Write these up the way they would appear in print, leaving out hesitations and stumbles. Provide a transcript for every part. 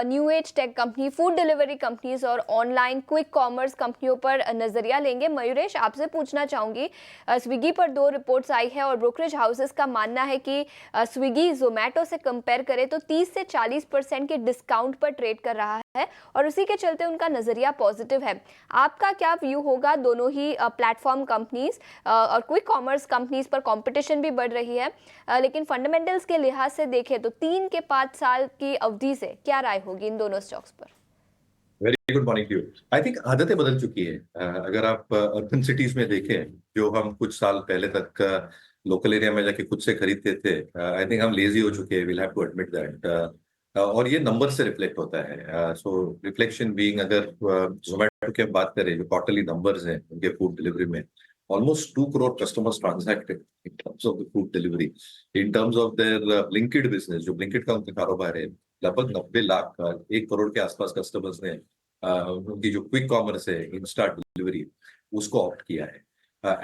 New age tech company, food delivery companies और online quick commerce कंपनियों पर नजरिया लेंगे। मयूरेश, आपसे पूछना चाहूंगी, स्विगी पर 2 रिपोर्ट्स आई है और ब्रोकरेज हाउसेस का मानना है कि स्विगी जोमेटो से कंपेयर करे तो 30 से 40% के डिस्काउंट पर ट्रेड कर रहा है और उसी के चलते उनका नजरिया पॉजिटिव है। आपका क्या व्यू होगा? दोनों ही प्लेटफॉर्म कंपनीज और क्विक कॉमर्स कंपनीज पर कंपटीशन भी बढ़ रही है, लेकिन फंडामेंटल्स के लिहाज से देखें तो 3 के 5 साल की अवधि से क्या राय होगी इन दोनों स्टॉक्स पर? Very good morning to you. I think आदतें बदल चुकी है। अगर आप अर्बन सिटीज में देखें, जो हम कुछ साल पहले तक लोकल एरिया में जाके खुद से खरीदते थे, आई थिंक हम लेजी हो चुके हैं, will have to admit that. और ये नंबर से रिफ्लेक्ट होता है। सो रिफ्लेक्शन बीइंग, अगर जोमेटो की हम बात करें, जो क्वार्टरली नंबर्स हैं उनके फूड डिलीवरी में, almost 2 crore customers transacted in terms of the food delivery. In terms of their Blinkit business, जो ब्लिंकिट का उनका कारोबार है, लगभग 90 लाख, 1 करोड़ के आसपास कस्टमर्स ने उनकी जो क्विक कॉमर्स है, इंस्टा डिलीवरी, उसको ऑप्ट किया है।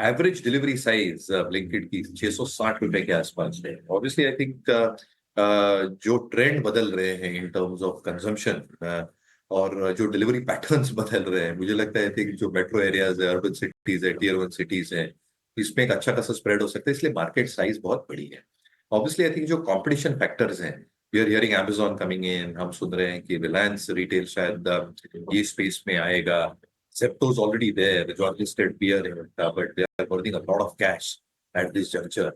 एवरेज डिलीवरी साइज ब्लिंकिट की 660 रुपए के आसपास है। ऑब्वियसली आई थिंक जो ट्रेंड बदल रहे हैं इन टर्म्स ऑफ कंजम्पशन और जो डिलीवरी पैटर्न्स बदल रहे हैं, मुझे लगता है थिंक जो मेट्रो एरियाज है, अर्बन सिटीज है, टियर 1 सिटीज है, इसमें एक अच्छा खासा स्प्रेड हो सकता है, इसलिए मार्केट साइज बहुत बड़ी है। ऑब्वियसली आई थिंक जो कंपटीशन फैक्टर्स हैं, we are hearing Amazon coming in, हम सुन रहे हैं कि रिलायंस रिटेल शायद ये स्पेस में आएगा। Zepto is already there, जो unlisted peer है उनका, but they are burning a lot of cash at this juncture.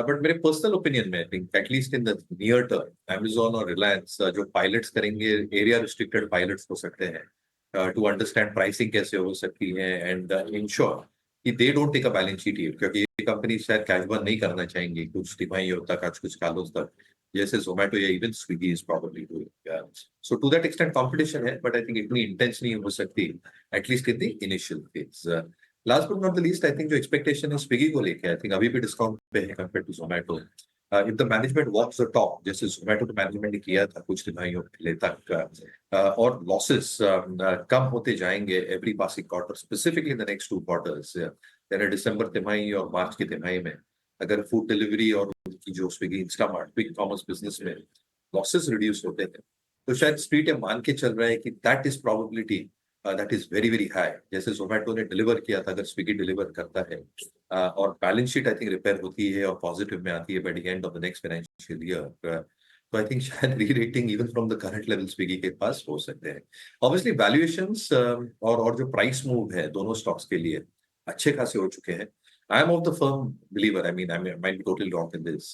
But मेरे पर्सनल ओपिनियन में, I think at least in the near term, Amazon और रिलायंस जो पायलट्स करेंगे, एरिया रिस्ट्रिक्टेड पायलट्स हो सकते हैं, टू अंडरस्टैंड प्राइसिंग कैसे हो सकती है एंड इंश्योर कि they don't take a balance sheet hit, क्योंकि ये कंपनी शायद कैश बर्न नहीं करना चाहेंगी कुछ तिमाहियों तक, आज कुछ सालों तक, जैसे जोमेटो या even Swiggy is probably doing. So to that extent competition है, बट आई थिंक इतनी इंटेंस नहीं हो सकती, at least in the initial phase. Last but not the least, I think जो एक्सपेक्टेशन है स्विगी को लेके, आई थिंक अभी भी डिस्काउंट पे है compare to Zomato. If the management walks the talk, जैसे जोमेटो के मैनेजमेंट ने किया था कुछ तिमाहियों पहले तक, और लॉसेस कम होते जाएंगे every passing quarter, specifically in the next 2 quarters, यानी दिसंबर तिमाही और मार्च की तिमाही में, अगर फूड डिलीवरी और उनकी जो Swiggy Instamart quick commerce business में लॉसेस रिड्यूस होते हैं, तो शायद स्ट्रीट ये मान के चल रहा है कि that is probability, that is very very high. जैसे जोमेटो ने डिलीवर किया था, अगर स्विगी डिलीवर करता है और balance sheet I think repair होती है और पॉजिटिव में आती है by the end of the next financial year, तो आई थिंक शायद री rating even from the current level Swiggy के पास हो सकते हैं। ऑब्वियसली वैल्यूएशंस और जो प्राइस मूव है दोनों स्टॉक्स के लिए अच्छे खासे हो चुके हैं। I am of the firm believer, I mean, I might be totally wrong in this,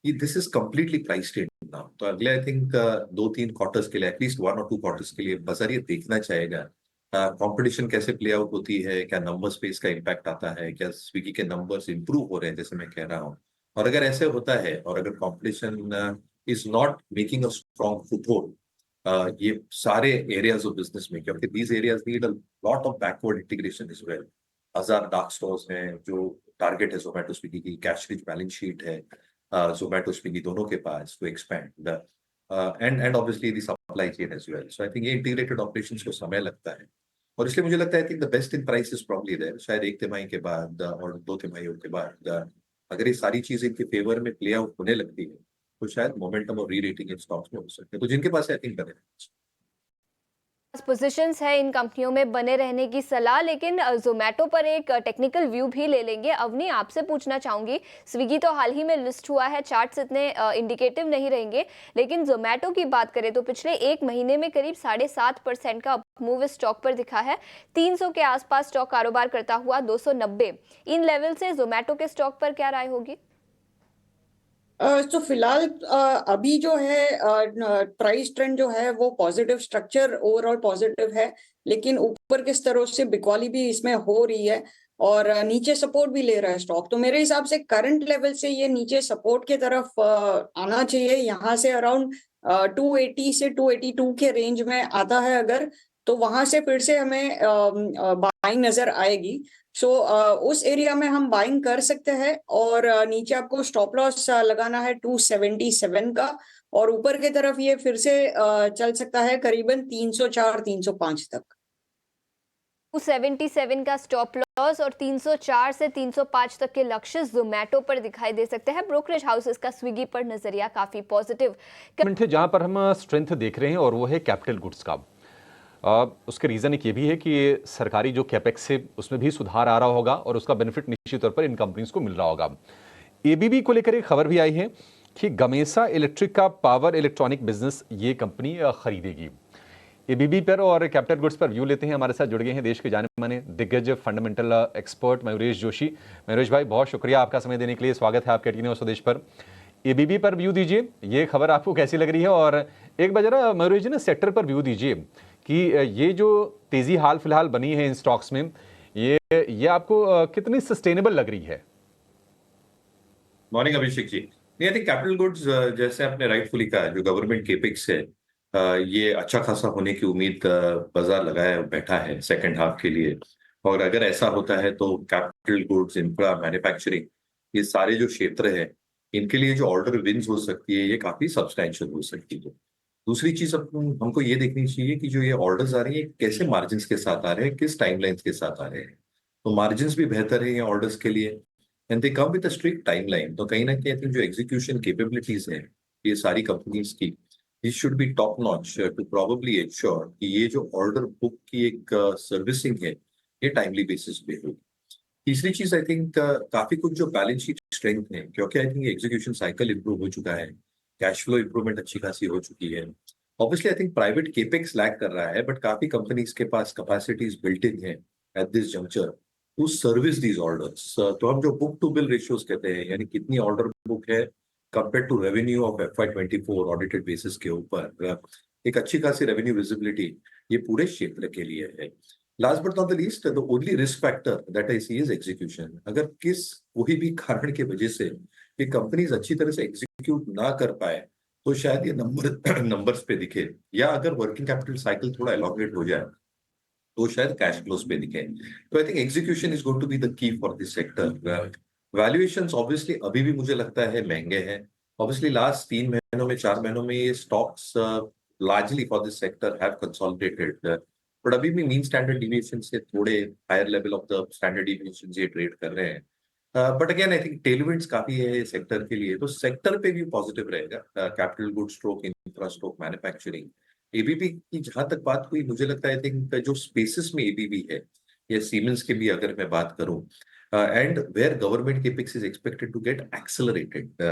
this is completely priced in now. तो अगले आई थिंक 2-3 क्वार्टर्स के लिए, एटलीस्ट 1 और 2 क्वार्टर्स के लिए बाजार ये देखना चाहेगा कंपटीशन कैसे प्ले आउट होती है, क्या नंबर्स पे इसका इम्पैक्ट आता है, क्या स्विगी के नंबर्स इंप्रूव हो रहे हैं जैसे मैं कह रहा हूँ। और अगर ऐसे होता है और अगर competition is not making a strong foothold ये सारे एरियाज ऑफ बिजनेस में, क्योंकि these areas need a lot of backward integration is well. 1000 dark stores हैं, जो टारगेट है जोमेटो स्विगी की, कैश रिच बैलेंस शीट है जोमेटो स्विगी दोनों के पास to expand and obviously the supply chain as well. So I think ये इंटीग्रेटेड ऑपरेशंस को समय लगता है, और इसलिए मुझे लगता है I think the best in price is probably there, शायद 1 तिमाही के बाद और 2 तिमाहियों के बाद अगर ये सारी चीजें इनके फेवर में प्ले आउट होने लगती है, तो शायद मोमेंटम और री रेटिंग इन स्टॉक्स में हो सकते हैं। तो जिनके पास आई थिंक बने पोजीशंस है इन कंपनियों में बने रहने की सलाह, लेकिन जोमेटो पर एक टेक्निकल व्यू भी ले लेंगे। अवनी, आपसे पूछना चाहूंगी, स्विगी तो हाल ही में लिस्ट हुआ है, चार्ट्स इतने इंडिकेटिव नहीं रहेंगे, लेकिन जोमेटो की बात करें तो पिछले 1 महीने में करीब 7.5% का मूव स्टॉक पर दिखा है। 300 के आसपास स्टॉक कारोबार करता हुआ 290, इन लेवल से जोमेटो के स्टॉक पर क्या राय होगी? तो फिलहाल अभी जो है प्राइस ट्रेंड जो है वो पॉजिटिव, स्ट्रक्चर ओवरऑल पॉजिटिव है, लेकिन ऊपर के स्तरों से बिकवाली भी इसमें हो रही है और नीचे सपोर्ट भी ले रहा है स्टॉक। तो मेरे हिसाब से करंट लेवल से ये नीचे सपोर्ट के तरफ आना चाहिए। यहाँ से अराउंड 280 से 282 के रेंज में आता है अगर, तो वहां से फिर से हमें बाइंग नजर आएगी। सो उस एरिया में हम बाइंग कर सकते हैं और नीचे आपको स्टॉप लॉस लगाना है 277 का, और ऊपर की तरफ ये फिर से चल सकता है करीबन 304 305 तक। 277 का स्टॉप लॉस और 304 से 305 तक के लक्ष्य जोमेटो पर दिखाई दे सकते हैं। ब्रोकरेज हाउसेस का स्विगी पर नजरिया काफी पॉजिटिव है जहां पर हम स्ट्रेंथ देख रहे हैं और वो है कैपिटल गुड्स का। उसके रीज़न एक ये भी है कि सरकारी जो कैपेक्स है उसमें भी सुधार आ रहा होगा और उसका बेनिफिट निश्चित तौर पर इन कंपनीज को मिल रहा होगा। एबीबी को लेकर एक खबर भी आई है कि गमेसा इलेक्ट्रिक का पावर इलेक्ट्रॉनिक बिजनेस ये कंपनी खरीदेगी। एबीबी पर और कैपिटल गुड्स पर व्यू लेते हैं। हमारे साथ जुड़ गए हैं देश के जाने माने दिग्गज फंडामेंटल एक्सपर्ट मयूरेश जोशी। मयूरेश भाई, बहुत शुक्रिया आपका समय देने के लिए। स्वागत है आपके टीवी न्यूज़ स्वदेश पर। एबीबी पर व्यू दीजिए, ये खबर आपको कैसी लग रही है? और एक बार जरा मयूरेश जी ने सेक्टर पर व्यू दीजिए कि ये जो तेजी हाल फिलहाल बनी है इन स्टॉक्स में, ये आपको कितनी सस्टेनेबल लग रही है? मॉर्निंग अभिषेक जी। नहीं, आई थिंक कैपिटल गुड्स जैसे आपने राइटफुली कहा, जो गवर्नमेंट केपेक्स है ये अच्छा खासा होने की उम्मीद बाजार लगाया बैठा है सेकंड हाफ के लिए। और अगर ऐसा होता है तो कैपिटल गुड्स, इंफ्रा, मैन्युफैक्चरिंग, ये सारे जो क्षेत्र है इनके लिए जो ऑर्डर विन्स हो सकती है ये काफी सब्सटैंशियल हो सकती है। दूसरी चीज हमको ये देखनी चाहिए कि जो ये ऑर्डर्स आ रही है कैसे मार्जिन के साथ आ रहे हैं, किस टाइमलाइन के साथ आ रहे हैं। तो मार्जिन भी बेहतर है ये ऑर्डर्स के लिए and they come with a strict timeline. तो कहीं ना कहीं आई थिंक जो एग्जीक्यूशन कैपेबिलिटीज है ये सारी कंपनीज की, this should be top notch to probably ensure कि ये जो ऑर्डर बुक की एक सर्विसिंग है ये टाइमली बेसिस पे होगी। तीसरी चीज आई थिंक काफी कुछ जो बैलेंस शीट स्ट्रेंथ है, क्योंकि आई थिंक एग्जीक्यूशन साइकिल इंप्रूव हो चुका है, कैश फ्लो इंप्रूवमेंट अच्छी खासी हो चुकी है। Obviously I think private capex lag कर रहा है, बट काफी कंपनीज के पास कैपेसिटीज बिल्ट इन है at this juncture to service these orders. तो हम जो बुक टू बिल रेशियोज कहते हैं, यानी कितनी ऑर्डर बुक है compare to revenue of FY24 audited basis के ऊपर, एक अच्छी खासी रेवेन्यू विजिबिलिटी ये पूरे क्षेत्र के लिए है। Last but not the least, the only risk factor that I see is execution. अगर किस कोई भी कारण की वजह से ये कंपनीज अच्छी तरह से एग्जीक्यूट ना कर पाए तो शायद ये नंबर्स पे दिखे, या अगर वर्किंग कैपिटल साइकिल थोड़ा एलोंगेट हो जाए तो शायद कैश फ्लोस पे दिखे। तो I think execution is going to be the key for this sector. Valuations obviously अभी भी मुझे लगता है महंगे हैं। ऑब्वियसली लास्ट 3 महीनों में 4 महीनों में ये stocks largely for this sector have consolidated, but अभी भी मीन स्टैंडर्ड डिविएशन से थोड़े higher level of the standard deviation ये ट्रेड कर रहे हैं। But again I think tailwinds काफी है सेक्टर के लिए, तो सेक्टर पे भी पॉजिटिव रहेगा। Capital goods stroke infra stroke manufacturing. ABB की जहां तक बात हुई, मुझे लगता है आई थिंक जो स्पेसेस में एबीबी है या सीमेंस की भी अगर मैं बात करूं, and where government capex is expected to get accelerated,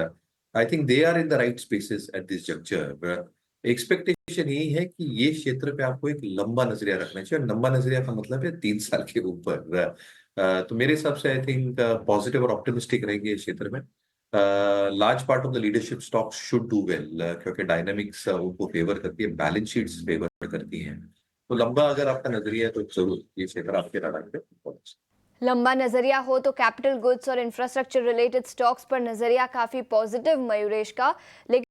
I think they are in the right spaces at this juncture. Expectation यही है कि ये क्षेत्र पे आपको एक लंबा नजरिया रखना चाहिए, और लंबा नजरिया का मतलब है 3 साल के ऊपर। तो मेरे हिसाब से आई थिंक पॉजिटिव और ऑप्टिमिस्टिक रहेंगे इस क्षेत्र में। Large part of the leadership stocks should do well, क्योंकि डायनामिक्स उनको फेवर करती है, बैलेंस शीट्स फेवर करती हैं। तो लंबा अगर आपका नजरिया है तो जरूर ये क्षेत्र आपके रडार पे लंबा नजरिया हो तो कैपिटल गुड्स और इंफ्रास्ट्रक्चर रिलेटेड स्टॉक्स पर नजरिया काफी पॉजिटिव मयूरेश का। लेकिन